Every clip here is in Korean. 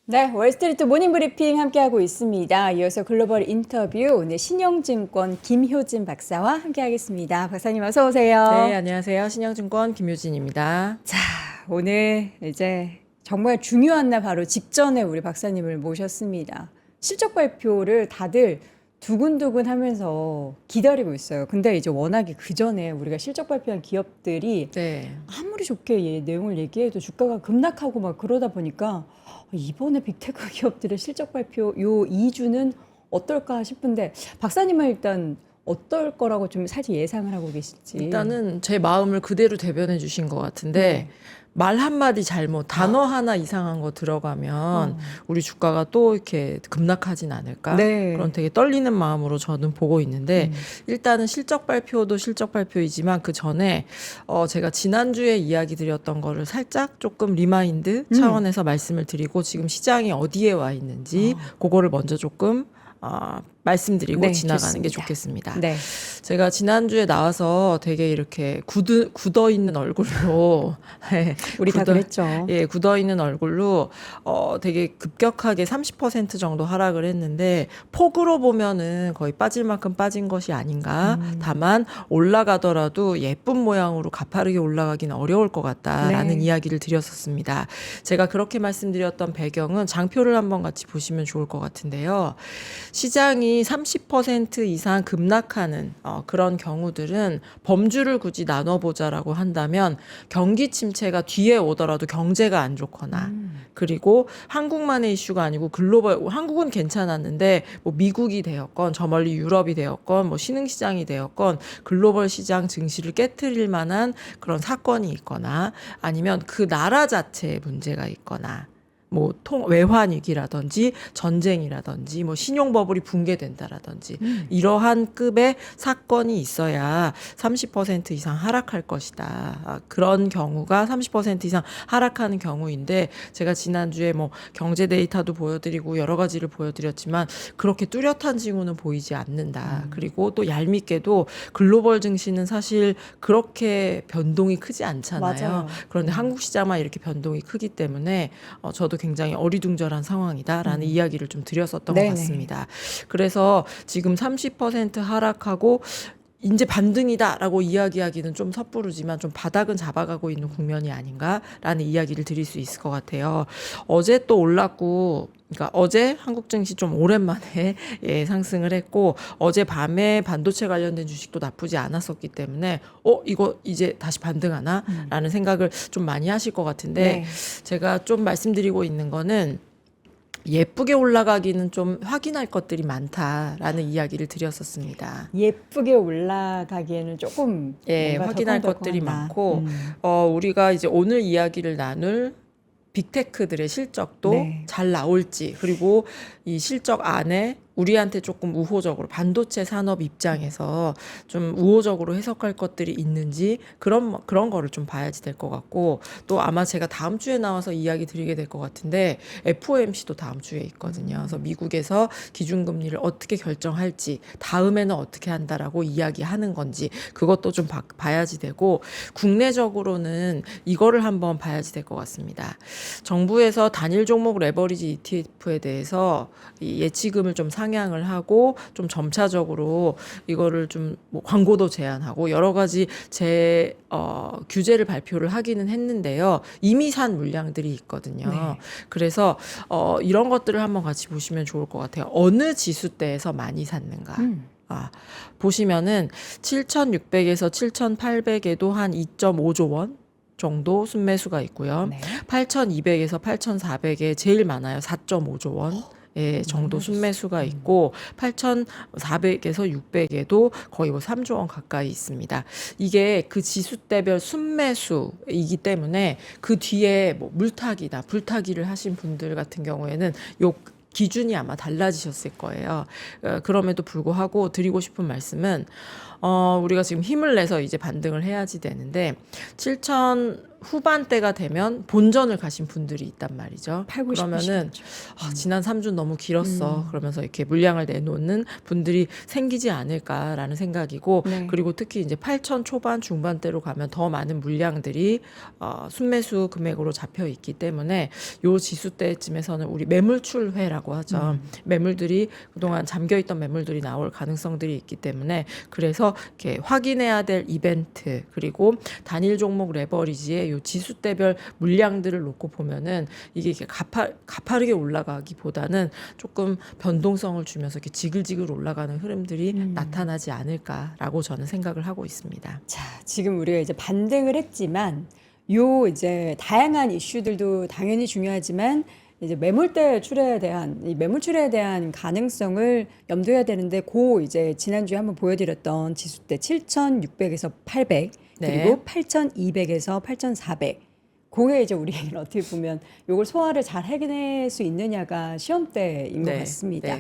네, 월스트리트 모닝 브리핑 함께하고 있습니다. 이어서 글로벌 인터뷰 오늘 신영증권 김효진 박사와 함께하겠습니다. 박사님 어서 오세요. 네, 안녕하세요. 신영증권 김효진입니다. 자, 오늘 이제 정말 중요한 날 바로 직전에 우리 박사님을 모셨습니다. 실적 발표를 다들 두근두근 하면서 기다리고 있어요. 근데 이제 워낙에 그 전에 우리가 실적 발표한 기업들이 네. 아무리 좋게 내용을 얘기해도 주가가 급락하고 막 그러다 보니까 이번에 빅테크 기업들의 실적 발표 요 2주는 어떨까 싶은데 박사님은 일단 어떨 거라고 좀 살짝 예상을 하고 계실지. 일단은 제 마음을 그대로 대변해 주신 것 같은데 네. 말 한마디 잘못, 단어 하나 이상한 거 들어가면 우리 주가가 또 이렇게 급락하진 않을까? 네. 그런 되게 떨리는 마음으로 저는 보고 있는데 일단은 실적 발표도 실적 발표이지만 그 전에 제가 지난주에 이야기 드렸던 거를 살짝 조금 리마인드 차원에서 말씀을 드리고 지금 시장이 어디에 와 있는지 그거를 먼저 조금 말씀드리고 네, 지나가는 게 좋습니다. 좋겠습니다. 네. 제가 지난주에 나와서 되게 이렇게 굳어 있는 얼굴로 우리 다 그랬죠. 예, 굳어 있는 얼굴로 되게 급격하게 30% 정도 하락을 했는데 폭으로 보면은 거의 빠질 만큼 빠진 것이 아닌가. 다만 올라가더라도 예쁜 모양으로 가파르게 올라가기는 어려울 것 같다라는 네. 이야기를 드렸었습니다. 제가 그렇게 말씀드렸던 배경은 장표를 한번 같이 보시면 좋을 것 같은데요. 시장이 30% 이상 급락하는 그런 경우들은 범주를 굳이 나눠보자라고 한다면 경기 침체가 뒤에 오더라도 경제가 안 좋거나 그리고 한국만의 이슈가 아니고 글로벌, 한국은 괜찮았는데 뭐 미국이 되었건 저 멀리 유럽이 되었건 뭐 신흥시장이 되었건 글로벌 시장 증시를 깨트릴 만한 그런 사건이 있거나 아니면 그 나라 자체에 문제가 있거나 뭐 외환 위기라든지 전쟁이라든지 뭐 신용 버블이 붕괴된다라든지 이러한 급의 사건이 있어야 30% 이상 하락할 것이다. 그런 경우가 30% 이상 하락하는 경우인데 제가 지난주에 뭐 경제 데이터도 보여드리고 여러 가지를 보여드렸지만 그렇게 뚜렷한 징후는 보이지 않는다. 그리고 또 얄밉게도 글로벌 증시는 사실 그렇게 변동이 크지 않잖아요. 맞아요. 그런데 한국 시장만 이렇게 변동이 크기 때문에 저도 굉장히 어리둥절한 상황이다라는 이야기를 좀 드렸었던 네네. 것 같습니다. 그래서 지금 30% 하락하고 이제 반등이다라고 이야기하기는 좀 섣부르지만 좀 바닥은 잡아가고 있는 국면이 아닌가라는 이야기를 드릴 수 있을 것 같아요. 어제 또 올랐고 그러니까 어제 한국 증시 좀 오랜만에 상승을 했고 어제 밤에 반도체 관련된 주식도 나쁘지 않았었기 때문에 이거 이제 다시 반등하나라는 생각을 좀 많이 하실 것 같은데 네. 제가 좀 말씀드리고 있는 거는 예쁘게 올라가기는 좀 확인할 것들이 많다라는 이야기를 드렸었습니다. 예쁘게 올라가기에는 조금 예, 뭔가 확인할 것들이 많고 우리가 이제 오늘 이야기를 나눌 빅테크들의 실적도 네. 잘 나올지 그리고 이 실적 안에 우리한테 조금 우호적으로 반도체 산업 입장에서 좀 우호적으로 해석할 것들이 있는지 그런 거를 좀 봐야지 될 것 같고 또 아마 제가 다음 주에 나와서 이야기 드리게 될 것 같은데 FOMC도 다음 주에 있거든요. 그래서 미국에서 기준금리를 어떻게 결정할지 다음에는 어떻게 한다라고 이야기하는 건지 그것도 좀 봐야지 되고 국내적으로는 이거를 한번 봐야지 될 것 같습니다. 정부에서 단일 종목 레버리지 ETF에 대해서 이 예치금을 좀 상향을 하고 좀 점차적으로 이거를 좀 뭐 광고도 제한하고 여러 가지 규제를 발표를 하기는 했는데요. 이미 산 물량들이 있거든요. 네. 그래서 이런 것들을 한번 같이 보시면 좋을 것 같아요. 어느 지수대에서 많이 샀는가. 보시면은 7,600에서 7,800에도 한 2.5조 원 정도 순매수가 있고요. 네. 8,200에서 8,400에 제일 많아요. 4.5조 원. 예, 정도 순매수가 있고 8,400에서 600에도 거의 뭐 3조 원 가까이 있습니다. 이게 그 지수대별 순매수이기 때문에 그 뒤에 뭐 물타기나 불타기를 하신 분들 같은 경우에는 요 기준이 아마 달라지셨을 거예요. 그럼에도 불구하고 드리고 싶은 말씀은 우리가 지금 힘을 내서 이제 반등을 해야지 되는데 7천 후반대가 되면 본전을 가신 분들이 있단 말이죠. 팔고 그러면은 지난 3주 너무 길었어. 그러면서 이렇게 물량을 내놓는 분들이 생기지 않을까라는 생각이고 네. 그리고 특히 이제 8천 초반 중반대로 가면 더 많은 물량들이 순매수 금액으로 잡혀 있기 때문에 요 지수대쯤에서는 우리 매물출회라고 하죠. 매물들이 그동안 잠겨 있던 매물들이 나올 가능성들이 있기 때문에 그래서 이렇게 확인해야 될 이벤트 그리고 단일 종목 레버리지의 요 지수대별 물량들을 놓고 보면은 이게 이렇게 가파르게 올라가기보다는 조금 변동성을 주면서 이렇게 지글지글 올라가는 흐름들이 나타나지 않을까라고 저는 생각을 하고 있습니다. 자, 지금 우리가 이제 반등을 했지만 요 이제 다양한 이슈들도 당연히 중요하지만 이제 매물대 출회에 대한 이 매물 출회에 대한 가능성을 염두해야 되는데 고 이제 지난주에 한번 보여드렸던 지수대 7,600에서 800 네. 그리고 8,200에서 8,400 그게 이제 우리는 어떻게 보면 요걸 소화를 잘 해낼 수 있느냐가 시험대인 것 같습니다.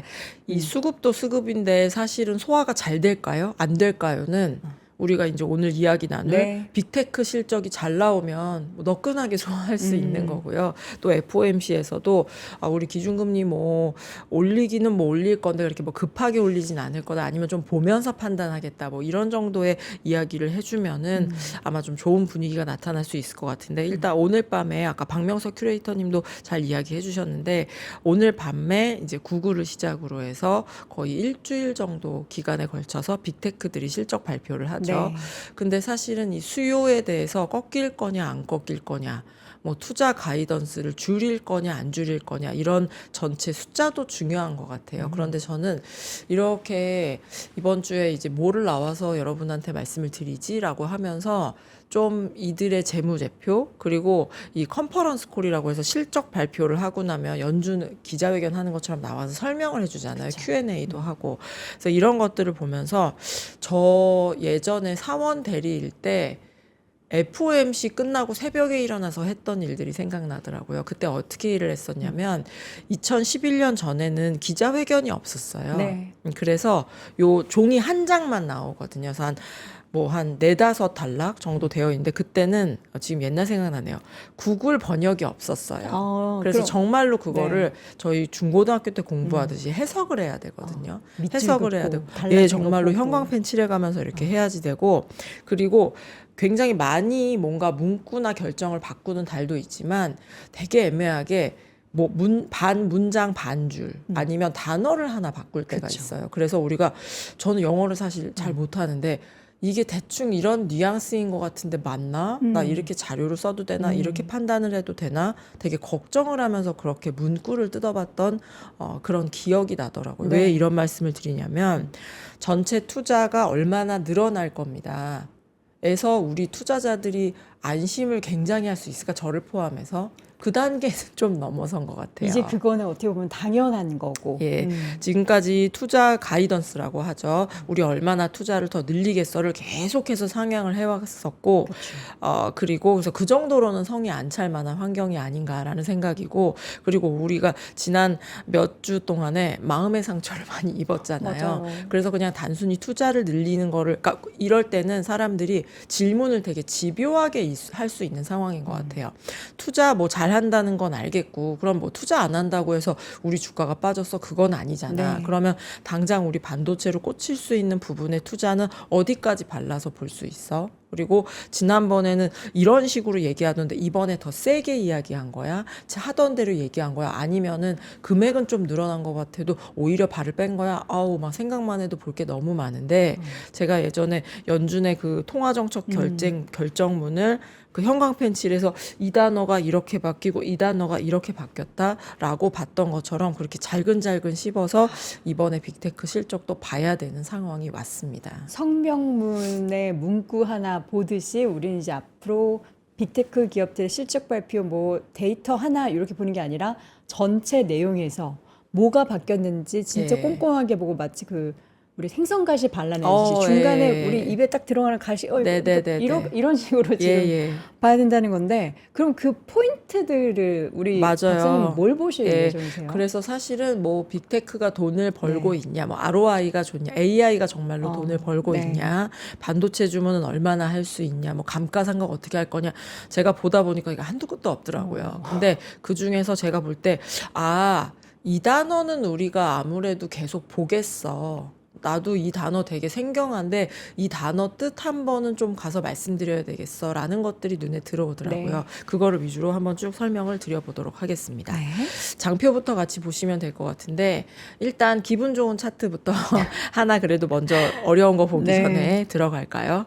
이 수급도 수급인데 사실은 소화가 잘 될까요? 안 될까요?는 우리가 이제 오늘 이야기 나눌 네. 빅테크 실적이 잘 나오면 뭐 너끈하게 소화할 수 있는 거고요. 또 FOMC에서도 우리 기준금리 뭐 올리기는 뭐 올릴 건데 그렇게 뭐 급하게 올리진 않을 거다 아니면 좀 보면서 판단하겠다 뭐 이런 정도의 이야기를 해주면은 아마 좀 좋은 분위기가 나타날 수 있을 것 같은데 일단 오늘 밤에 아까 박명석 큐레이터님도 잘 이야기해 주셨는데 오늘 밤에 이제 구글을 시작으로 해서 거의 일주일 정도 기간에 걸쳐서 빅테크들이 실적 발표를 하죠. 네. 근데 사실은 이 수요에 대해서 꺾일 거냐 안 꺾일 거냐 뭐 투자 가이던스를 줄일 거냐 안 줄일 거냐 이런 전체 숫자도 중요한 것 같아요. 그런데 저는 이렇게 이번 주에 이제 뭐를 나와서 여러분한테 말씀을 드리지라고 하면서 좀 이들의 재무제표 그리고 이 컨퍼런스 콜이라고 해서 실적 발표를 하고 나면 연준 기자회견 하는 것처럼 나와서 설명을 해주잖아요. Q&A도 하고 그래서 이런 것들을 보면서 저 예전에 사원 대리일 때 FOMC 끝나고 새벽에 일어나서 했던 일들이 생각나더라고요. 그때 어떻게 일을 했었냐면 2011년 전에는 기자회견이 없었어요. 네. 그래서 요 종이 한 장만 나오거든요. 그래서 한 4-5 단락 정도 되어 있는데 그때는 지금 옛날 생각나네요. 구글 번역이 없었어요. 그래서 그럼- 정말로 그거를 저희 중고등학교 때 공부하듯이 해석을 해야 되거든요. 밑줄 해석을 해야 긋고 되고 달라진 예, 거 정말로 보고. 형광펜 칠해가면서 이렇게 해야지 되고 그리고 굉장히 많이 뭔가 문구나 결정을 바꾸는 달도 있지만 되게 애매하게 뭐 반 문장 반줄 아니면 단어를 하나 바꿀 때가 그쵸. 있어요. 그래서 우리가 저는 영어를 사실 잘 못하는데 이게 대충 이런 뉘앙스인 것 같은데 맞나? 나 이렇게 자료를 써도 되나? 이렇게 판단을 해도 되나? 되게 걱정을 하면서 그렇게 문구를 뜯어봤던 그런 기억이 나더라고요. 네. 왜 이런 말씀을 드리냐면 전체 투자가 얼마나 늘어날 겁니다. 에서 우리 투자자들이 안심을 굉장히 할 수 있을까? 저를 포함해서 그 단계는 좀 넘어선 것 같아요. 이제 그거는 어떻게 보면 당연한 거고. 예, 지금까지 투자 가이던스라고 하죠. 우리 얼마나 투자를 더 늘리겠어를 계속해서 상향을 해왔었고, 그리고 그래서 그 정도로는 성이 안 찰 만한 환경이 아닌가라는 생각이고, 그리고 우리가 지난 몇 주 동안에 마음의 상처를 많이 입었잖아요. 맞아요. 그래서 그냥 단순히 투자를 늘리는 거를, 그러니까 이럴 때는 사람들이 질문을 되게 집요하게 할 수 있는 상황인 것 같아요. 투자 뭐 잘한다는 건 알겠고, 그럼 뭐 투자 안 한다고 해서 우리 주가가 빠졌어? 그건 아니잖아. 네. 그러면 당장 우리 반도체로 꽂힐 수 있는 부분의 투자는 어디까지 발라서 볼 수 있어? 그리고 지난번에는 이런 식으로 얘기하던데 이번에 더 세게 이야기한 거야? 하던 대로 얘기한 거야? 아니면은 금액은 좀 늘어난 것 같아도 오히려 발을 뺀 거야? 아우 막 생각만 해도 볼 게 너무 많은데 제가 예전에 연준의 그 통화정책 결정문을 그 형광펜 칠해서 이 단어가 이렇게 바뀌고 이 단어가 이렇게 바뀌었다라고 봤던 것처럼 그렇게 잘근잘근 씹어서 이번에 빅테크 실적도 봐야 되는 상황이 왔습니다. 성명문의 문구 하나 보듯이 우리는 이제 앞으로 빅테크 기업들의 실적 발표 뭐 데이터 하나 이렇게 보는 게 아니라 전체 내용에서 뭐가 바뀌었는지 진짜 예. 꼼꼼하게 보고 마치 그 우리 생선가시 발라내듯이 어, 중간에 예. 우리 입에 딱 들어가는 가시 네네네네. 이런 식으로 지금 예. 봐야 된다는 건데 그럼 그 포인트들을 우리 맞아요. 박사님 뭘 보실 예. 예정이세요? 그래서 사실은 뭐 빅테크가 돈을 벌고 네. 있냐, 뭐 ROI가 좋냐, AI가 정말로 돈을 벌고 네. 있냐, 반도체 주문은 얼마나 할 수 있냐, 뭐 감가상각 어떻게 할 거냐. 제가 보다 보니까 이게 한두 끝도 없더라고요. 근데 그 중에서 제가 볼 때, 이 단어는 우리가 아무래도 계속 보겠어. 나도 이 단어 되게 생경한데 이 단어 뜻 한 번은 좀 가서 말씀드려야 되겠어 라는 것들이 눈에 들어오더라고요. 네. 그거를 위주로 한번 쭉 설명을 드려보도록 하겠습니다. 네. 장표부터 같이 보시면 될 것 같은데 일단 기분 좋은 차트부터 하나 그래도 먼저 어려운 거 보기 네. 전에 들어갈까요?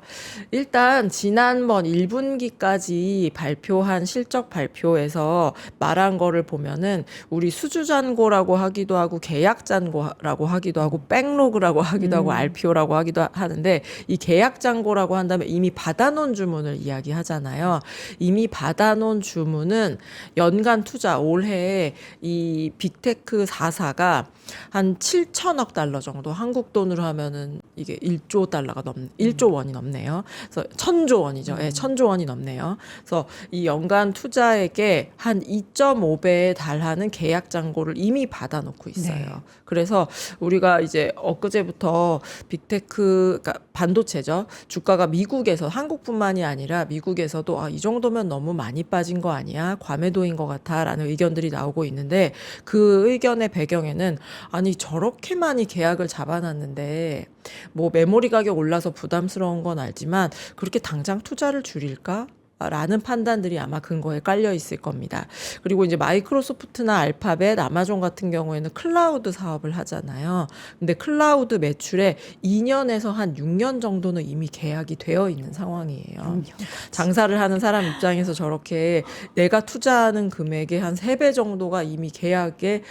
일단 지난번 1분기까지 발표한 실적 발표에서 말한 거를 보면은 우리 수주잔고라고 하기도 하고 계약잔고라고 하기도 하고 백로그라고 하기도 하고 RPO라고 하기도 하는데 이 계약잔고라고 한다면 이미 받아놓은 주문을 이야기하잖아요. 이미 받아놓은 주문은 연간 투자 올해 이 빅테크 4사가 한 7천억 달러 정도 한국 돈으로 하면은 이게 1조 달러가 1조 원이 넘네요. 그래서 1000조 원이죠. 예, 1000조 원이 넘네요. 그래서 이 연간 투자액의 한 2.5배에 달하는 계약 잔고를 이미 받아놓고 있어요. 네. 그래서 우리가 이제 엊그제부터 빅테크, 그러니까 반도체죠. 주가가 미국에서 한국뿐만이 아니라 미국에서도 이 정도면 너무 많이 빠진 거 아니야? 과매도인 것 같아라는 의견들이 나오고 있는데 그 의견의 배경에는 아니 저렇게 많이 계약을 잡아놨는데 뭐 메모리 가격 올라서 부담스러운 건 알지만 그렇게 당장 투자를 줄일까? 라는 판단들이 아마 근거에 깔려 있을 겁니다. 그리고 이제 마이크로소프트나 알파벳, 아마존 같은 경우에는 클라우드 사업을 하잖아요. 근데 클라우드 매출에 2년에서 한 6년 정도는 이미 계약이 되어 있는 상황이에요. 장사를 하는 사람 입장에서 저렇게 내가 투자하는 금액의 한 3배 정도가 이미 계약에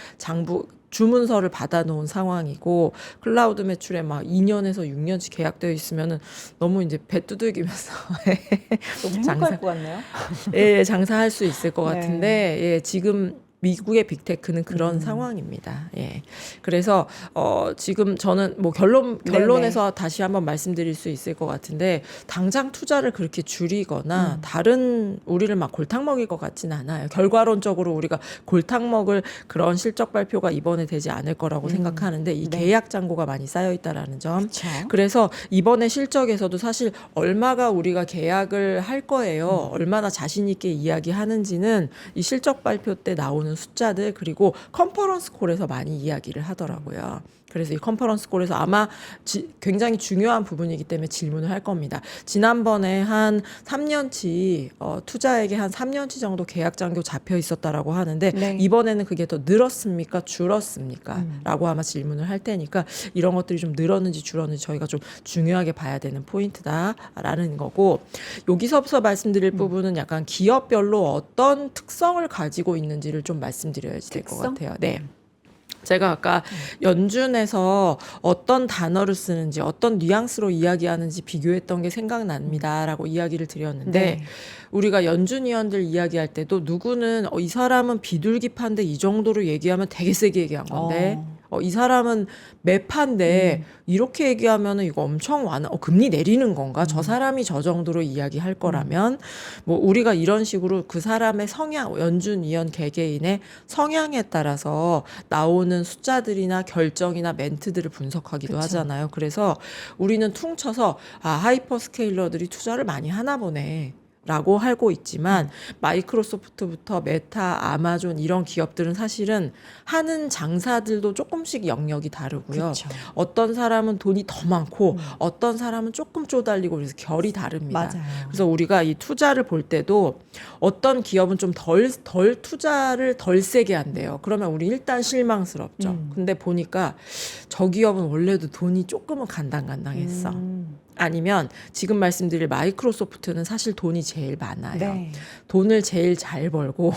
주문서를 받아놓은 상황이고 클라우드 매출에 막 2년에서 6년치 계약되어 있으면은 너무 이제 배 두들기면서 너무 행복할 것 같네요. 예, 장사할 수 있을 것 네. 같은데 예, 지금 미국의 빅테크는 그런 상황입니다. 예. 그래서 지금 저는 뭐 결론에서 다시 한번 말씀드릴 수 있을 것 같은데 당장 투자를 그렇게 줄이거나 다른 우리를 막 골탕 먹일 것 같지는 않아요. 결과론적으로 우리가 골탕 먹을 그런 실적 발표가 이번에 되지 않을 거라고 생각하는데 이 네. 계약 잔고가 많이 쌓여 있다라는 점. 그렇죠. 그래서 이번에 실적에서도 사실 얼마가 우리가 계약을 할 거예요. 얼마나 자신 있게 이야기하는지는 이 실적 발표 때 나오는 숫자들 그리고 컨퍼런스 콜에서 많이 이야기를 하더라고요. 그래서 이 컨퍼런스 콜에서 아마 굉장히 중요한 부분이기 때문에 질문을 할 겁니다. 지난번에 한 3년치 투자액에 한 3년치 정도 계약 잔고 잡혀 있었다라고 하는데 네. 이번에는 그게 더 늘었습니까? 줄었습니까? 라고 아마 질문을 할 테니까 이런 것들이 좀 늘었는지 줄었는지 저희가 좀 중요하게 봐야 되는 포인트다라는 거고 여기서부터 말씀드릴 부분은 약간 기업별로 어떤 특성을 가지고 있는지를 좀 말씀드려야 될 것 특성? 같아요. 네. 제가 아까 연준에서 어떤 단어를 쓰는지 어떤 뉘앙스로 이야기하는지 비교했던 게 생각납니다라고 이야기를 드렸는데 네. 우리가 연준 위원들 이야기할 때도 누구는 이 사람은 비둘기파인데 이 정도로 얘기하면 되게 세게 얘기한 건데 이 사람은 매파인데 이렇게 얘기하면 이거 엄청 금리 내리는 건가? 저 사람이 저 정도로 이야기할 거라면 뭐 우리가 이런 식으로 그 사람의 성향, 연준 위원 개개인의 성향에 따라서 나오는 숫자들이나 결정이나 멘트들을 분석하기도 그쵸. 하잖아요. 그래서 우리는 퉁쳐서 하이퍼스케일러들이 투자를 많이 하나 보네. 라고 하고 있지만 마이크로소프트부터 메타, 아마존 이런 기업들은 사실은 하는 장사들도 조금씩 영역이 다르고요. 그쵸. 어떤 사람은 돈이 더 많고 어떤 사람은 조금 쪼달리고 그래서 결이 다릅니다. 맞아요. 그래서 우리가 이 투자를 볼 때도 어떤 기업은 좀 덜 투자를 덜 세게 한대요. 그러면 우리 일단 실망스럽죠. 근데 보니까 저 기업은 원래도 돈이 조금은 간당간당했어. 아니면 지금 말씀드릴 마이크로소프트는 사실 돈이 제일 많아요. 네. 돈을 제일 잘 벌고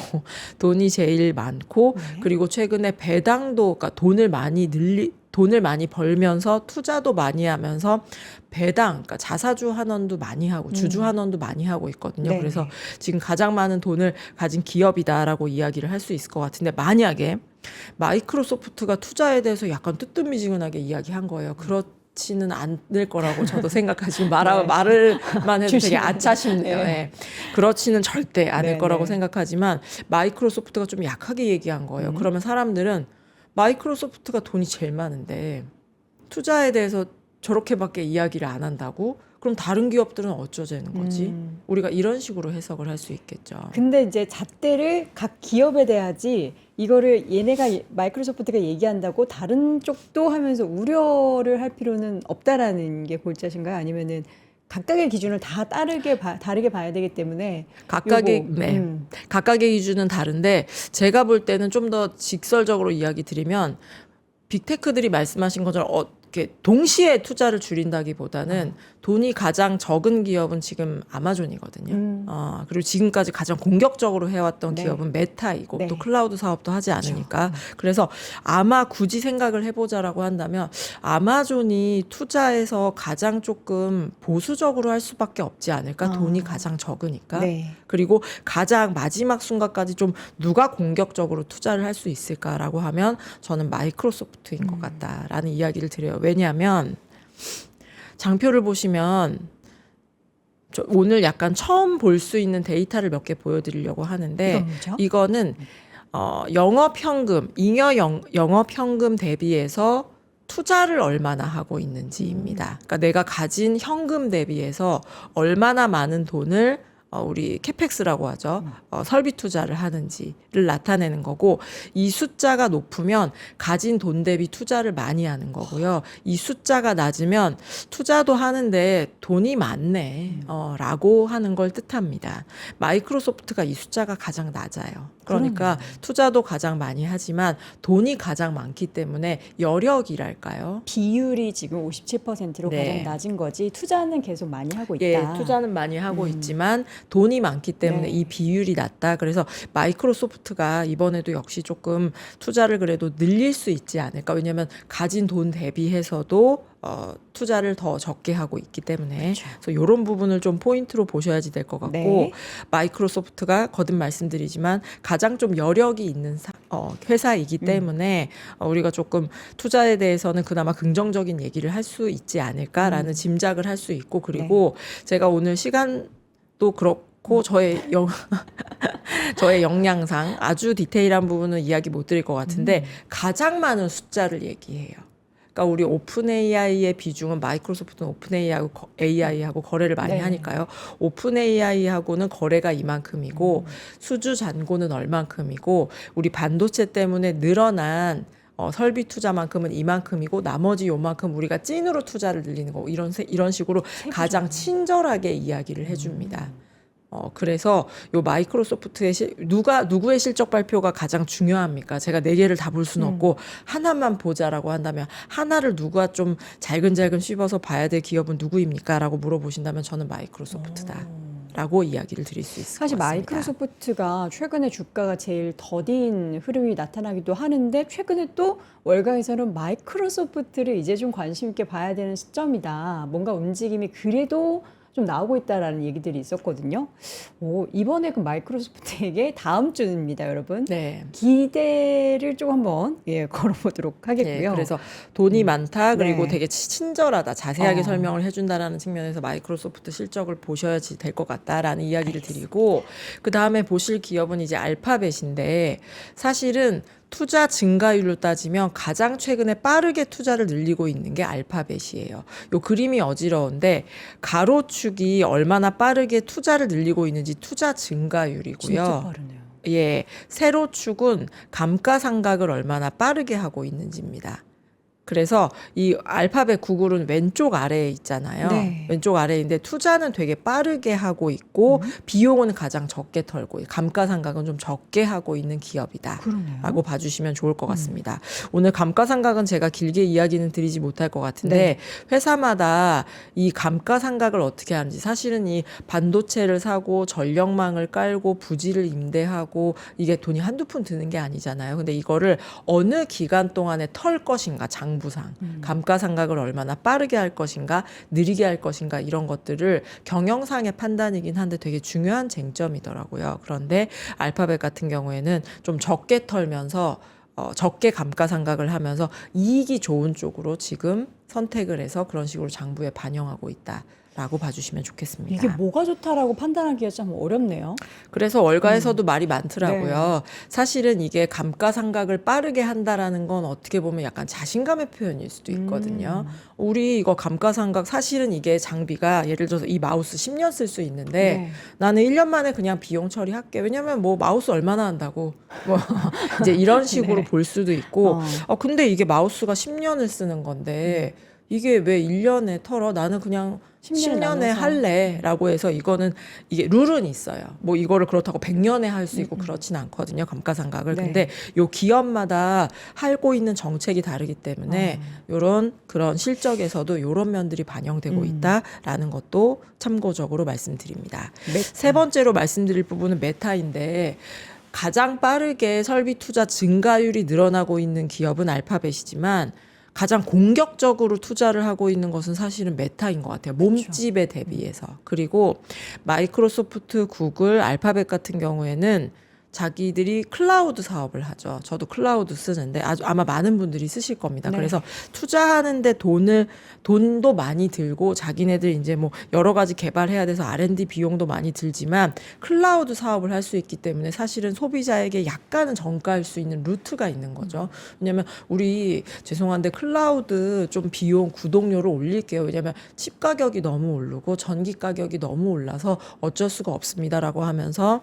돈이 제일 많고 그리고 최근에 배당도 그러니까 돈을 많이 벌면서 투자도 많이 하면서 배당, 그러니까 자사주 환원도 많이 하고 주주 환원도 많이 하고 있거든요. 네. 그래서 지금 가장 많은 돈을 가진 기업이다라고 이야기를 할 수 있을 것 같은데 만약에 마이크로소프트가 투자에 대해서 약간 뜨뜻미지근하게 이야기한 거예요. 그렇지는 않을 거라고 저도 생각하시고 네. 말을만 해도 되게 주시네. 아차쉽네요. 네. 예. 그렇지는 절대 않을 네, 거라고 네. 생각하지만 마이크로소프트가 좀 약하게 얘기한 거예요. 그러면 사람들은 마이크로소프트가 돈이 제일 많은데 투자에 대해서 저렇게밖에 이야기를 안 한다고? 그럼 다른 기업들은 어쩌자는 거지? 우리가 이런 식으로 해석을 할 수 있겠죠. 근데 이제 잣대를 각 기업에 대야지 이거를 얘네가 마이크로소프트가 얘기한다고 다른 쪽도 하면서 우려를 할 필요는 없다라는 게 골자신가요? 아니면은 각각의 기준을 다 다르게 봐야 되기 때문에 각각의 요거, 네. 각각의 기준은 다른데 제가 볼 때는 좀 더 직설적으로 이야기 드리면 빅테크들이 말씀하신 것처럼 이렇게 동시에 투자를 줄인다기보다는 돈이 가장 적은 기업은 지금 아마존이거든요. 그리고 지금까지 가장 공격적으로 해왔던 네. 기업은 메타이고 네. 또 클라우드 사업도 하지 않으니까. 그래서 아마 굳이 생각을 해보자라고 한다면 아마존이 투자에서 가장 조금 보수적으로 할 수밖에 없지 않을까. 돈이 가장 적으니까. 네. 그리고 가장 마지막 순간까지 좀 누가 공격적으로 투자를 할 수 있을까라고 하면 저는 마이크로소프트인 것 같다라는 이야기를 드려요. 왜냐하면 장표를 보시면 오늘 약간 처음 볼 수 있는 데이터를 몇 개 보여드리려고 하는데 이건 뭐죠? 이거는 영업현금 대비해서 투자를 얼마나 하고 있는지입니다. 그러니까 내가 가진 현금 대비해서 얼마나 많은 돈을 우리 캐펙스라고 하죠. 설비 투자를 하는지를 나타내는 거고 이 숫자가 높으면 가진 돈 대비 투자를 많이 하는 거고요. 이 숫자가 낮으면 투자도 하는데 돈이 많네 라고 하는 걸 뜻합니다. 마이크로소프트가 이 숫자가 가장 낮아요. 그러니까 투자도 가장 많이 하지만 돈이 가장 많기 때문에 여력이랄까요? 비율이 지금 57%로 네. 가장 낮은 거지 투자는 계속 많이 하고 있다. 예, 투자는 많이 하고 있지만 돈이 많기 때문에 네. 이 비율이 낮다. 그래서 마이크로소프트가 이번에도 역시 조금 투자를 그래도 늘릴 수 있지 않을까. 왜냐하면 가진 돈 대비해서도 투자를 더 적게 하고 있기 때문에 그래서 이런 부분을 좀 포인트로 보셔야지 될 것 같고 네. 마이크로소프트가 거듭 말씀드리지만 가장 좀 여력이 있는 회사이기 때문에 우리가 조금 투자에 대해서는 그나마 긍정적인 얘기를 할 수 있지 않을까라는 짐작을 할 수 있고 그리고 제가 오늘 시간도 그렇고 저의 역량상 아주 디테일한 부분은 이야기 못 드릴 것 같은데 가장 많은 숫자를 얘기해요. 그러니까 우리 오픈 AI의 비중은 마이크로소프트는 오픈 AI하고 거래를 많이 네. 하니까요. 오픈 AI하고는 거래가 이만큼이고 수주 잔고는 얼만큼이고 우리 반도체 때문에 늘어난 설비 투자만큼은 이만큼이고 나머지 요만큼 우리가 찐으로 투자를 늘리는 거 이런 식으로 가장 친절하게 이야기를 해줍니다. 그래서 요 마이크로소프트의 누구의 실적 발표가 가장 중요합니까? 제가 네 개를 다 볼 수는 없고 하나만 보자라고 한다면 하나를 누가 좀 잘근잘근 씹어서 봐야 될 기업은 누구입니까? 라고 물어보신다면 저는 마이크로소프트다. 라고 이야기를 드릴 수 있을 사실 것 같습니다. 마이크로소프트가 최근에 주가가 제일 더딘 흐름이 나타나기도 하는데 최근에 또 월가에서는 마이크로소프트를 이제 좀 관심 있게 봐야 되는 시점이다. 뭔가 움직임이 그래도 좀 나오고 있다라는 얘기들이 있었거든요. 이번에 그 마이크로소프트에게 다음 주입니다, 여러분. 네. 기대를 좀 한번 걸어보도록 하겠고요. 네, 그래서 돈이 많다 그리고 네. 되게 친절하다 자세하게 어. 설명을 해준다라는 측면에서 마이크로소프트 실적을 보셔야지 될 것 같다라는 이야기를 드리고 그 다음에 보실 기업은 이제 알파벳인데 사실은 투자 증가율로 따지면 가장 최근에 빠르게 투자를 늘리고 있는 게 알파벳이에요. 요 그림이 어지러운데 가로축이 얼마나 빠르게 투자를 늘리고 있는지 투자 증가율이고요. 진짜 빠르네요. 예, 세로축은 감가상각을 얼마나 빠르게 하고 있는지입니다. 그래서 이 알파벳 구글은 왼쪽 아래에 있잖아요. 네. 왼쪽 아래인데 투자는 되게 빠르게 하고 있고 비용은 가장 적게 털고 감가상각은 좀 적게 하고 있는 기업이다. 그러네요. 라고 봐주시면 좋을 것 같습니다. 오늘 감가상각은 제가 길게 이야기는 드리지 못할 것 같은데 회사마다 이 감가상각을 어떻게 하는지 사실은 이 반도체를 사고 전력망을 깔고 부지를 임대하고 이게 돈이 한두 푼 드는 게 아니잖아요. 근데 이거를 어느 기간 동안에 털 것인가 장부상 감가상각을 얼마나 빠르게 할 것인가 느리게 할 것인가 이런 것들을 경영상의 판단이긴 한데 되게 중요한 쟁점이더라고요. 그런데 알파벳 같은 경우에는 좀 적게 털면서 적게 감가상각을 하면서 이익이 좋은 쪽으로 지금 선택을 해서 그런 식으로 장부에 반영하고 있다라고 봐주시면 좋겠습니다. 이게 뭐가 좋다라고 판단하기가 참 어렵네요. 그래서 월가에서도 말이 많더라고요. 사실은 이게 감가상각을 빠르게 한다라는 건 어떻게 보면 약간 자신감의 표현일 수도 있거든요. 우리 이거 감가상각 사실은 이게 장비가 예를 들어서 이 마우스 10년 쓸 수 있는데 네. 나는 1년 만에 그냥 비용 처리할게. 왜냐면 뭐 마우스 얼마나 한다고 뭐 이제 이런 식으로 네. 볼 수도 있고 근데 이게 마우스가 10년을 쓰는 건데 이게 왜 1년에 털어? 나는 그냥 10년에 나눠서. 할래라고 해서 이거는 이게 룰은 있어요. 뭐 이거를 그렇다고 100년에 할 수 있고 그렇진 않거든요. 감가상각을. 네. 근데 요 기업마다 하고 있는 정책이 다르기 때문에 요런 그런 실적에서도 요런 면들이 반영되고 있다라는 것도 참고적으로 말씀드립니다. 세 번째로 말씀드릴 부분은 메타인데 가장 빠르게 설비 투자 증가율이 늘어나고 있는 기업은 알파벳이지만 가장 공격적으로 투자를 하고 있는 것은 사실은 메타인 것 같아요. 몸집에 대비해서. 그리고 마이크로소프트, 구글, 알파벳 같은 경우에는 자기들이 클라우드 사업을 하죠. 저도 클라우드 쓰는데 아마 많은 분들이 쓰실 겁니다. 네. 그래서 투자하는데 돈도 많이 들고 자기네들 이제 뭐 여러 가지 개발해야 돼서 R&D 비용도 많이 들지만 클라우드 사업을 할 수 있기 때문에 사실은 소비자에게 약간은 정가할 수 있는 루트가 있는 거죠. 왜냐면 우리 죄송한데 클라우드 좀 비용 구독료를 올릴게요. 왜냐면 칩 가격이 너무 오르고 전기 가격이 너무 올라서 어쩔 수가 없습니다라고 하면서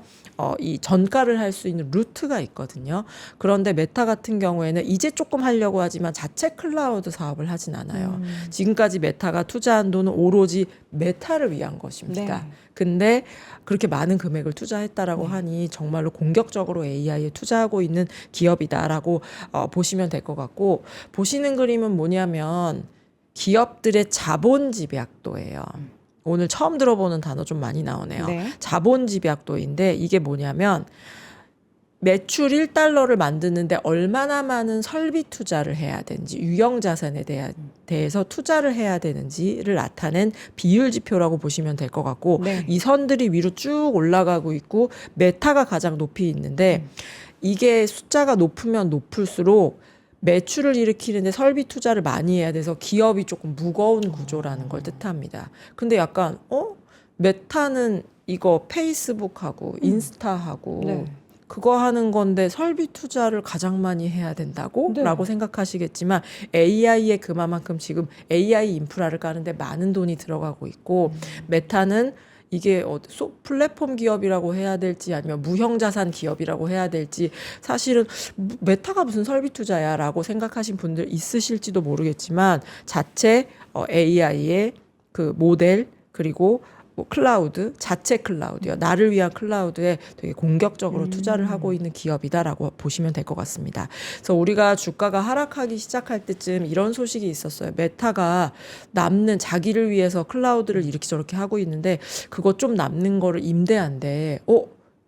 이 전가를 할 수 있는 루트가 있거든요. 그런데 메타 같은 경우에는 이제 조금 하려고 하지만 자체 클라우드 사업을 하진 않아요. 지금까지 메타가 투자한 돈은 오로지 메타를 위한 것입니다. 네. 근데 그렇게 많은 금액을 투자했다라고 하니 정말로 공격적으로 AI에 투자하고 있는 기업이다라고 보시면 될 것 같고, 보시는 그림은 뭐냐면 기업들의 자본 집약도예요. 오늘 처음 들어보는 단어 좀 많이 나오네요. 네. 자본 집약도인데 이게 뭐냐면 매출 1달러를 만드는데 얼마나 많은 설비 투자를 해야 되는지, 유형 자산에 대해서 투자를 해야 되는지를 나타낸 비율 지표라고 보시면 될 것 같고, 네. 이 선들이 위로 쭉 올라가고 있고 메타가 가장 높이 있는데 이게 숫자가 높으면 높을수록 매출을 일으키는데 설비 투자를 많이 해야 돼서 기업이 조금 무거운 구조라는 걸 뜻합니다. 근데 약간 메타는 이거 페이스북하고 인스타하고 네. 그거 하는 건데 설비 투자를 가장 많이 해야 된다고? 네. 라고 생각하시겠지만 AI에 그만큼 지금 AI 인프라를 까는데 많은 돈이 들어가고 있고 메타는 이게 플랫폼 기업이라고 해야 될지 아니면 무형자산 기업이라고 해야 될지 사실은 메타가 무슨 설비 투자야 라고 생각하신 분들 있으실지도 모르겠지만 자체 AI의 그 모델 그리고 뭐 클라우드, 자체 클라우드요. 나를 위한 클라우드에 되게 공격적으로 투자를 하고 있는 기업이다라고 보시면 될 것 같습니다. 그래서 우리가 주가가 하락하기 시작할 때쯤 이런 소식이 있었어요. 메타가 남는 자기를 위해서 클라우드를 이렇게 저렇게 하고 있는데 그거 좀 남는 거를 임대한대.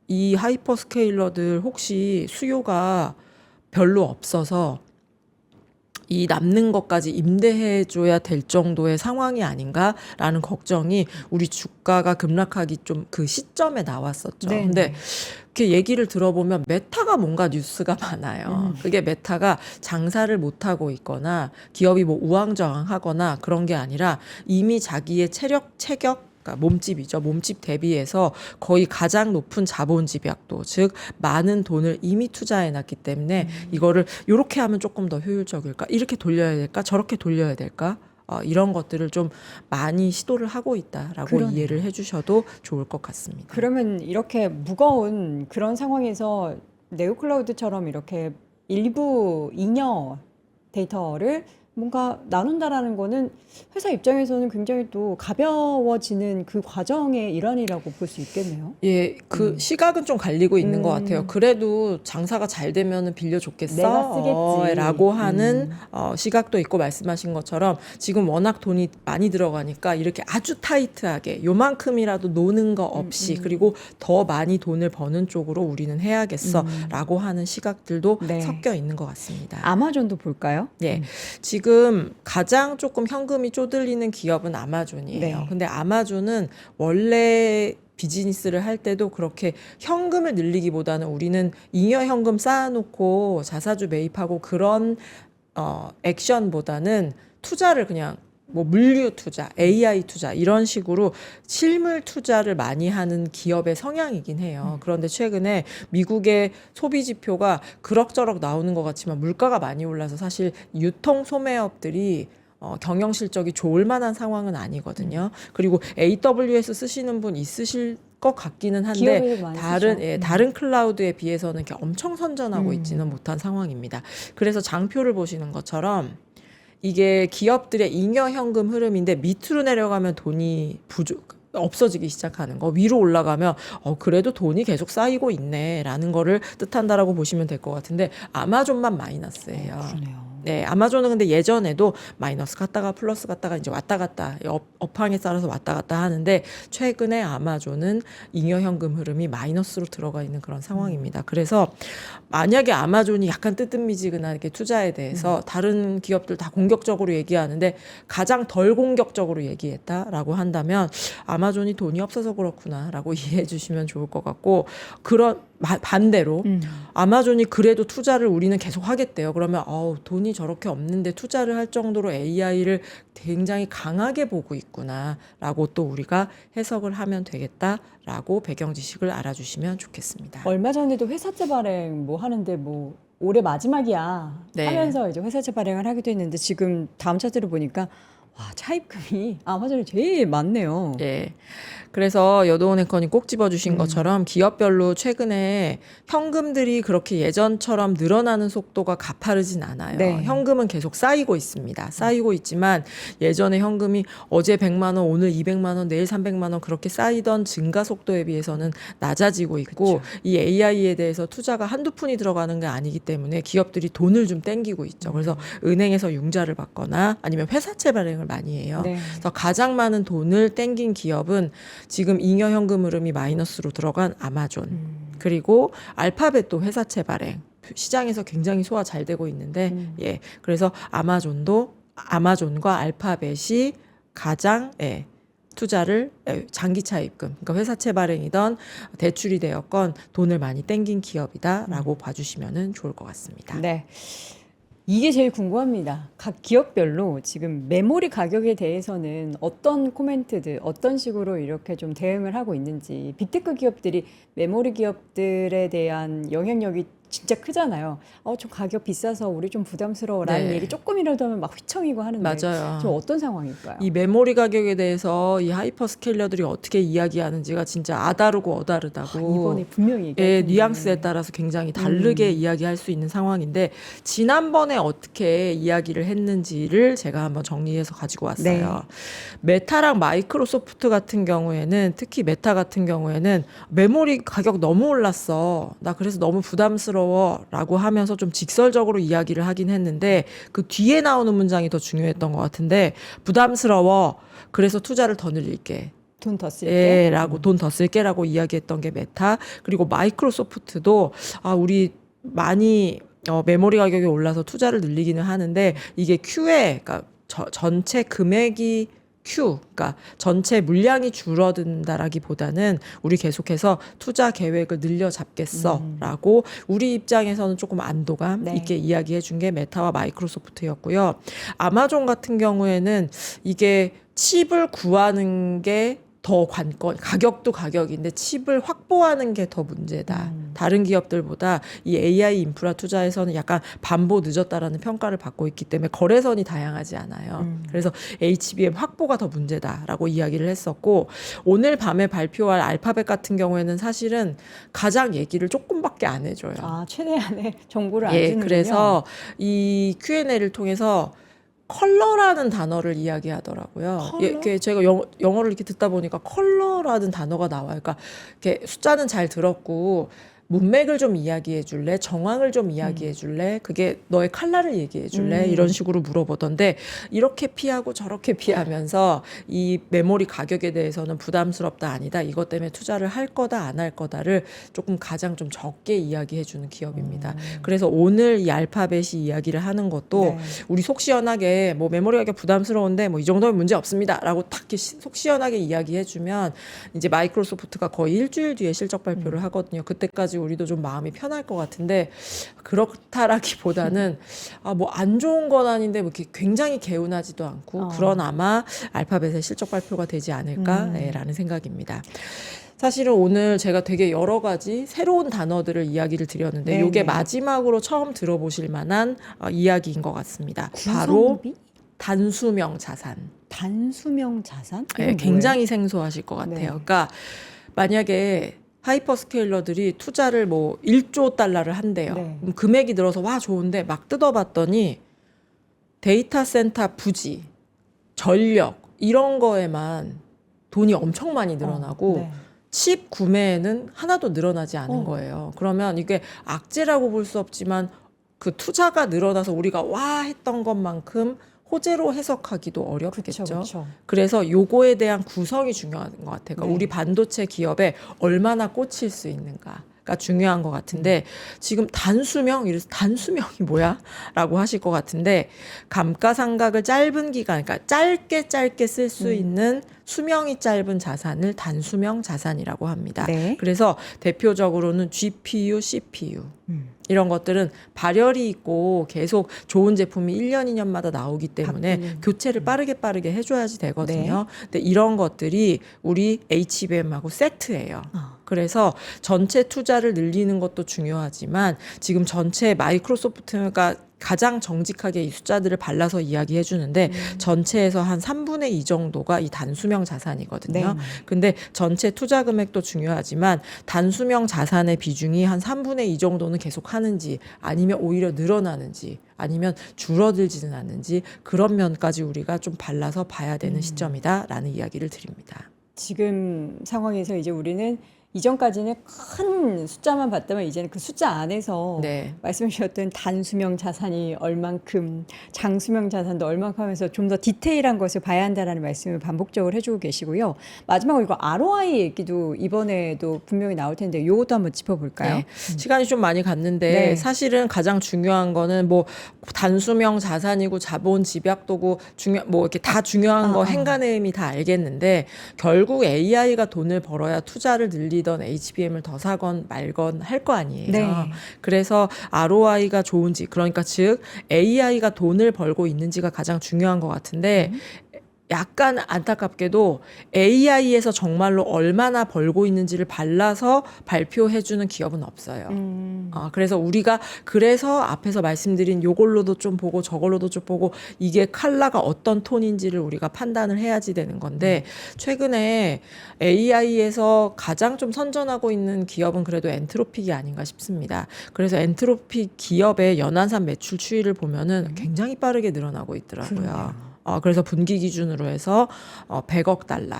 이 하이퍼스케일러들 혹시 수요가 별로 없어서 이 남는 것까지 임대해줘야 될 정도의 상황이 아닌가라는 걱정이 우리 주가가 급락하기 좀 그 시점에 나왔었죠. 네, 근데 네. 이렇게 얘기를 들어보면 메타가 뭔가 뉴스가 많아요. 그게 메타가 장사를 못하고 있거나 기업이 뭐 우왕좌왕하거나 그런 게 아니라 이미 자기의 체격 그러니까 몸집이죠. 몸집 대비해서 거의 가장 높은 자본 집약도, 즉 많은 돈을 이미 투자해놨기 때문에 이거를 이렇게 하면 조금 더 효율적일까? 이렇게 돌려야 될까? 저렇게 돌려야 될까? 이런 것들을 좀 많이 시도를 하고 있다라고 그러네요. 이해를 해주셔도 좋을 것 같습니다. 그러면 이렇게 무거운 그런 상황에서 네오클라우드처럼 이렇게 일부 잉여 데이터를 뭔가 나눈다라는 거는 회사 입장에서는 굉장히 또 가벼워지는 그 과정의 일환이라고 볼 수 있겠네요. 예, 그 시각은 좀 갈리고 있는 것 같아요. 그래도 장사가 잘 되면은 빌려줬겠어? 내가 쓰겠지. 라고 하는 시각도 있고 말씀하신 것처럼 지금 워낙 돈이 많이 들어가니까 이렇게 아주 타이트하게 요만큼이라도 노는 거 없이 그리고 더 많이 돈을 버는 쪽으로 우리는 해야겠어 라고 하는 시각들도 네. 섞여 있는 것 같습니다. 아마존도 볼까요? 예. 지금 가장 조금 현금이 쪼들리는 기업은 아마존이에요. 네. 근데 아마존은 원래 비즈니스를 할 때도 그렇게 현금을 늘리기보다는 우리는 잉여 현금 쌓아놓고 자사주 매입하고 그런 액션보다는 투자를 그냥 뭐 물류 투자, AI 투자 이런 식으로 실물 투자를 많이 하는 기업의 성향이긴 해요. 그런데 최근에 미국의 소비 지표가 그럭저럭 나오는 것 같지만 물가가 많이 올라서 사실 유통 소매업들이 경영 실적이 좋을 만한 상황은 아니거든요. 그리고 AWS 쓰시는 분 있으실 것 같기는 한데 기업이 많이 다른 클라우드에 비해서는 이렇게 엄청 선전하고 있지는 못한 상황입니다. 그래서 장표를 보시는 것처럼 이게 기업들의 잉여 현금 흐름인데 밑으로 내려가면 돈이 없어지기 시작하는 거, 위로 올라가면 그래도 돈이 계속 쌓이고 있네라는 거를 뜻한다라고 보시면 될 것 같은데 아마존만 마이너스예요. 그러네요. 네, 아마존은 근데 예전에도 마이너스 갔다가 플러스 갔다가 이제 왔다 갔다 업황에 따라서 왔다 갔다 하는데 최근에 아마존은 잉여 현금 흐름이 마이너스로 들어가 있는 그런 상황입니다. 그래서 만약에 아마존이 약간 뜨뜻미지근하게 투자에 대해서 다른 기업들 다 공격적으로 얘기하는데 가장 덜 공격적으로 얘기했다라고 한다면 아마존이 돈이 없어서 그렇구나라고 이해해 주시면 좋을 것 같고 그런 반대로 아마존이 그래도 투자를 우리는 계속 하겠대요. 그러면 돈이 저렇게 없는데 투자를 할 정도로 AI를 굉장히 강하게 보고 있구나라고 또 우리가 해석을 하면 되겠다라고 배경 지식을 알아주시면 좋겠습니다. 얼마 전에도 회사채 발행 뭐 하는데 뭐 올해 마지막이야 네. 하면서 이제 회사채 발행을 하기도 했는데 지금 다음 차트를 보니까 와, 차입금이 아마존이 제일 많네요. 예. 그래서 여도원 앵커님 꼭 집어주신 것처럼 기업별로 최근에 현금들이 그렇게 예전처럼 늘어나는 속도가 가파르진 않아요. 네. 현금은 계속 쌓이고 있습니다. 쌓이고 있지만 예전에 현금이 어제 100만 원, 오늘 200만 원, 내일 300만 원 그렇게 쌓이던 증가 속도에 비해서는 낮아지고 있고 이 AI에 대해서 투자가 한두 푼이 들어가는 게 아니기 때문에 기업들이 돈을 좀 땡기고 있죠. 그래서 은행에서 융자를 받거나 아니면 회사채 발행을 많이 해요. 네. 그래서 가장 많은 돈을 땡긴 기업은 지금 잉여 현금 흐름이 마이너스로 들어간 아마존 그리고 알파벳도 회사채 발행 시장에서 굉장히 소화 잘 되고 있는데 예 그래서 아마존과 알파벳이 가장 투자를 장기 차입금 그러니까 회사채 발행이던 대출이 되었건 돈을 많이 땡긴 기업이다라고 봐주시면 좋을 것 같습니다. 네. 이게 제일 궁금합니다. 각 기업별로 지금 메모리 가격에 대해서는 어떤 코멘트들, 어떤 식으로 이렇게 좀 대응을 하고 있는지, 빅테크 기업들이 메모리 기업들에 대한 영향력이 진짜 크잖아요. 좀 가격 비싸서 우리 좀 부담스러워라는 네. 얘기 조금이라도 하면 막 휘청이고 하는데 맞아요. 좀 어떤 상황일까요? 이 메모리 가격에 대해서 이 하이퍼스케일러들이 어떻게 이야기하는지가 진짜 아다르고 어다르다고. 이번에 분명히 예, 얘기할 텐데. 뉘앙스에 따라서 굉장히 다르게 이야기할 수 있는 상황인데 지난번에 어떻게 이야기를 했는지를 제가 한번 정리해서 가지고 왔어요. 메타랑 마이크로소프트 같은 경우에는 특히 메타 같은 경우에는 메모리 가격 너무 올랐어. 나 그래서 너무 부담스러워. 라고 하면서 좀 직설적으로 이야기를 하긴 했는데 그 뒤에 나오는 문장이 더 중요했던 것 같은데 부담스러워. 그래서 투자를 더 늘릴게. 돈 더 쓸게. 예, 라고 돈 더 쓸게라고 이야기했던 게 메타. 그리고 마이크로소프트도 우리 많이 메모리 가격이 올라서 투자를 늘리기는 하는데 이게 Q에 그러니까 전체 금액이 그러니까 전체 물량이 줄어든다라기보다는 우리 계속해서 투자 계획을 늘려 잡겠어라고 우리 입장에서는 조금 안도감 네. 있게 이야기해 준 게 메타와 마이크로소프트였고요. 아마존 같은 경우에는 이게 칩을 구하는 게 더 관건, 가격도 가격인데 칩을 확보하는 게 더 문제다. 다른 기업들보다 이 AI 인프라 투자에서는 약간 반보 늦었다라는 평가를 받고 있기 때문에 거래선이 다양하지 않아요. 그래서 HBM 확보가 더 문제다라고 이야기를 했었고 오늘 밤에 발표할 알파벳 같은 경우에는 사실은 가장 얘기를 조금밖에 안 해줘요. 최대한의 정보를 안 예, 주는군요. 그래서 이 Q&A를 통해서 컬러라는 단어를 이야기하더라고요. 컬러? 이렇게 제가 영어를 이렇게 듣다 보니까 컬러라는 단어가 나와요. 그러니까 이렇게 숫자는 잘 들었고 문맥을 좀 이야기해 줄래? 정황을 좀 이야기해 줄래? 그게 너의 칼날을 얘기해 줄래? 이런 식으로 물어보던데 이렇게 피하고 저렇게 피하면서 이 메모리 가격에 대해서는 부담스럽다 아니다. 이것 때문에 투자를 할 거다 안 할 거다를 조금 가장 좀 적게 이야기해 주는 기업입니다. 그래서 오늘 이 알파벳이 이야기를 하는 것도 네. 우리 속 시원하게 뭐 메모리 가격 부담스러운데 뭐 이 정도면 문제 없습니다라고 딱 이렇게 속 시원하게 이야기해 주면 이제 마이크로소프트가 거의 일주일 뒤에 실적 발표를 하거든요. 그때까지 우리도 좀 마음이 편할 것 같은데 그렇다라기보다는 뭐 안 좋은 건 아닌데 뭐 이렇게 굉장히 개운하지도 않고 그런 아마 알파벳의 실적 발표가 되지 않을까라는 생각입니다. 사실은 오늘 제가 되게 여러 가지 새로운 단어들을 이야기를 드렸는데 네네. 이게 마지막으로 처음 들어보실 만한 이야기인 것 같습니다. 바로 구성비? 단수명 자산. 단수명 자산? 네, 이건 굉장히 생소하실 것 같아요. 네. 그러니까 만약에 하이퍼스케일러들이 투자를 뭐 1조 달러를 한대요. 네. 그럼 금액이 들어서 와 좋은데 막 뜯어봤더니 데이터 센터 부지, 전력 이런 거에만 돈이 엄청 많이 늘어나고 네. 칩 구매에는 하나도 늘어나지 않은 어. 거예요. 그러면 이게 악재라고 볼 수 없지만 그 투자가 늘어나서 우리가 와 했던 것만큼 호재로 해석하기도 어렵겠죠. 그쵸. 그래서 요거에 대한 구성이 중요한 것 같아요. 그러니까 네. 우리 반도체 기업에 얼마나 꽂힐 수 있는가가 중요한 것 같은데 지금 단수명 이래서 단수명이 뭐야? 라고 하실 것 같은데 감가상각을 짧은 기간 그러니까 짧게 쓸 수 있는 수명이 짧은 자산을 단수명 자산이라고 합니다. 네. 그래서 대표적으로는 GPU, CPU 이런 것들은 발열이 있고 계속 좋은 제품이 1년, 2년마다 나오기 때문에 바꾸는. 교체를 빠르게 해줘야지 되거든요. 네. 근데 이런 것들이 우리 HBM하고 세트예요. 그래서 전체 투자를 늘리는 것도 중요하지만 지금 전체 마이크로소프트가 가장 정직하게 이 숫자들을 발라서 이야기해 주는데 전체에서 한 3분의 2 정도가 이 단수명 자산이거든요. 네. 근데 전체 투자 금액도 중요하지만 단수명 자산의 비중이 한 3분의 2 정도는 계속 하는지 아니면 오히려 늘어나는지 아니면 줄어들지는 않는지 그런 면까지 우리가 좀 발라서 봐야 되는 시점이다라는 이야기를 드립니다. 지금 상황에서 이제 우리는 이전까지는 큰 숫자만 봤다면 이제는 그 숫자 안에서 네. 말씀해 주셨던 단수명 자산이 얼만큼 장수명 자산도 얼만큼 하면서 좀 더 디테일한 것을 봐야 한다라는 말씀을 반복적으로 해주고 계시고요. 마지막으로 이거 ROI 얘기도 이번에도 분명히 나올 텐데 이것도 한번 짚어볼까요? 네. 시간이 좀 많이 갔는데 네. 사실은 가장 중요한 거는 뭐 단수명 자산이고 자본 집약도고 뭐 이렇게 다 중요한 거 행간음이 다 알겠는데 결국 AI가 돈을 벌어야 투자를 늘리던 HBM을 더 사건 말건 할 거 아니에요. 네. 그래서 ROI가 좋은지 그러니까 즉 AI가 돈을 벌고 있는지가 가장 중요한 것 같은데 약간 안타깝게도 AI에서 정말로 얼마나 벌고 있는지를 발라서 발표해주는 기업은 없어요. 그래서 우리가 그래서 앞에서 말씀드린 요걸로도 좀 보고 저걸로도 좀 보고 이게 컬러가 어떤 톤인지를 우리가 판단을 해야지 되는 건데 최근에 AI에서 가장 좀 선전하고 있는 기업은 그래도 엔트로픽이 아닌가 싶습니다. 그래서 엔트로픽 기업의 연안산 매출 추이를 보면은 굉장히 빠르게 늘어나고 있더라고요. 그래서 분기 기준으로 해서 100억 달러,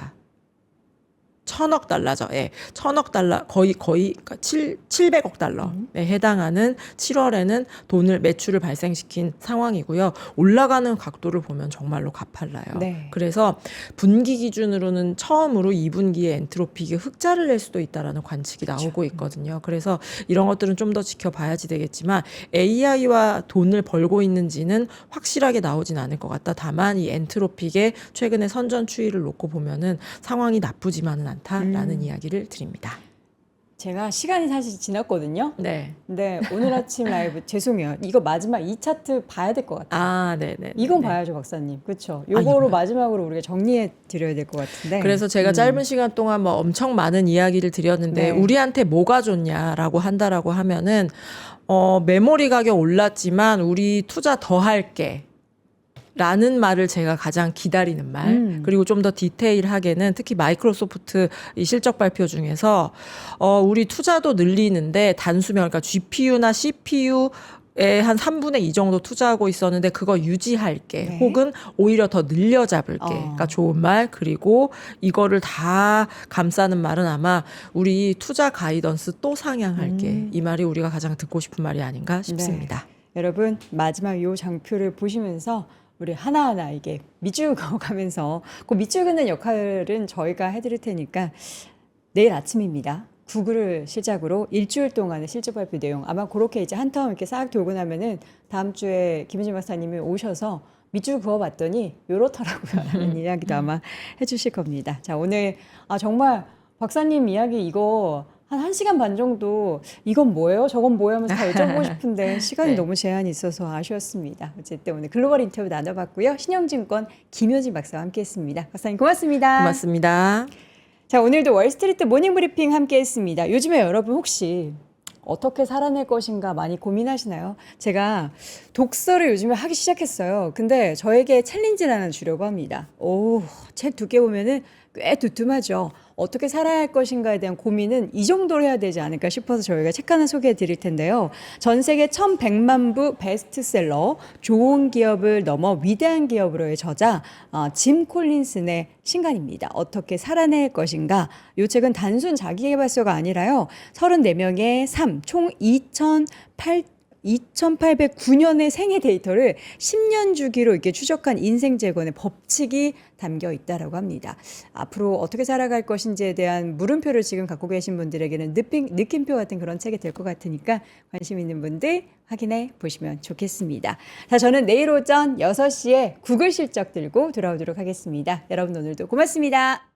1000억 달러죠. 예. 1000억 달러 거의 그러니까 700억 달러에 해당하는 7월에는 매출을 발생시킨 상황이고요. 올라가는 각도를 보면 정말로 가팔라요. 네. 그래서 분기 기준으로는 처음으로 2분기에 엔트로픽이 흑자를 낼 수도 있다라는 관측이 나오고 있거든요. 그래서 이런 것들은 좀 더 지켜봐야지 되겠지만 AI와 돈을 벌고 있는지는 확실하게 나오진 않을 것 같다. 다만 이 엔트로픽의 최근의 선전 추이를 놓고 보면은 상황이 나쁘지만은 않다라는 이야기를 드립니다. 제가 시간이 사실 지났거든요. 네. 근데 오늘 아침 라이브 죄송해요. 이거 마지막 이 차트 봐야 될 것 같아요. 네네. 이건 봐야죠, 박사님. 그렇죠. 요거로 마지막으로 우리가 정리해 드려야 될 것 같은데. 그래서 제가 짧은 시간 동안 뭐 엄청 많은 이야기를 드렸는데 네. 우리한테 뭐가 좋냐라고 한다라고 하면은 메모리 가격 올랐지만 우리 투자 더 할게. 라는 말을 제가 가장 기다리는 말 그리고 좀 더 디테일하게는 특히 마이크로소프트 이 실적 발표 중에서 우리 투자도 늘리는데 단수명 그러니까 GPU나 CPU 한 3분의 2 정도 투자하고 있었는데 그거 유지할게. 네. 혹은 오히려 더 늘려잡을게. 그러니까 좋은 말. 그리고 이거를 다 감싸는 말은 아마 우리 투자 가이던스 또 상향할게. 이 말이 우리가 가장 듣고 싶은 말이 아닌가 싶습니다. 여러분 마지막 요 장표를 보시면서 우리 하나하나 이게 밑줄 그어가면서 그 밑줄 긋는 역할은 저희가 해드릴 테니까 내일 아침입니다. 구글을 시작으로 일주일 동안의 실적 발표 내용 아마 그렇게 이제 한텀 이렇게 싹 돌고 나면은 다음 주에 김은진 박사님이 오셔서 밑줄 그어봤더니 요렇더라고요 라는 이야기도 아마 해주실 겁니다. 자, 오늘 정말 박사님 이야기 이거 한 1시간 반 정도 이건 뭐예요? 저건 뭐예요? 하면서 다 여쭤보고 싶은데 시간이 네. 너무 제한이 있어서 아쉬웠습니다. 어쨌든 오늘 글로벌 인터뷰 나눠봤고요. 신영증권 김효진 박사와 함께했습니다. 박사님 고맙습니다. 고맙습니다. 자, 오늘도 월스트리트 모닝 브리핑 함께했습니다. 요즘에 여러분 혹시 어떻게 살아낼 것인가 많이 고민하시나요? 제가 독서를 요즘에 하기 시작했어요. 근데 저에게 챌린지를 하나 주려고 합니다. 오, 책 두께 보면은 꽤 두툼하죠. 어떻게 살아야 할 것인가에 대한 고민은 이 정도로 해야 되지 않을까 싶어서 저희가 책 하나 소개해 드릴 텐데요. 전 세계 1100만 부 베스트셀러 좋은 기업을 넘어 위대한 기업으로의 저자 짐 콜린슨의 신간입니다. 어떻게 살아낼 것인가. 이 책은 단순 자기계발서가 아니라요. 34명의 삶, 총 2809년의 생애 데이터를 10년 주기로 이렇게 추적한 인생 재건의 법칙이 담겨 있다라고 합니다. 앞으로 어떻게 살아갈 것인지에 대한 물음표를 지금 갖고 계신 분들에게는 느낌표 같은 그런 책이 될 것 같으니까 관심 있는 분들 확인해 보시면 좋겠습니다. 자, 저는 내일 오전 6시에 구글 실적 들고 돌아오도록 하겠습니다. 여러분 오늘도 고맙습니다.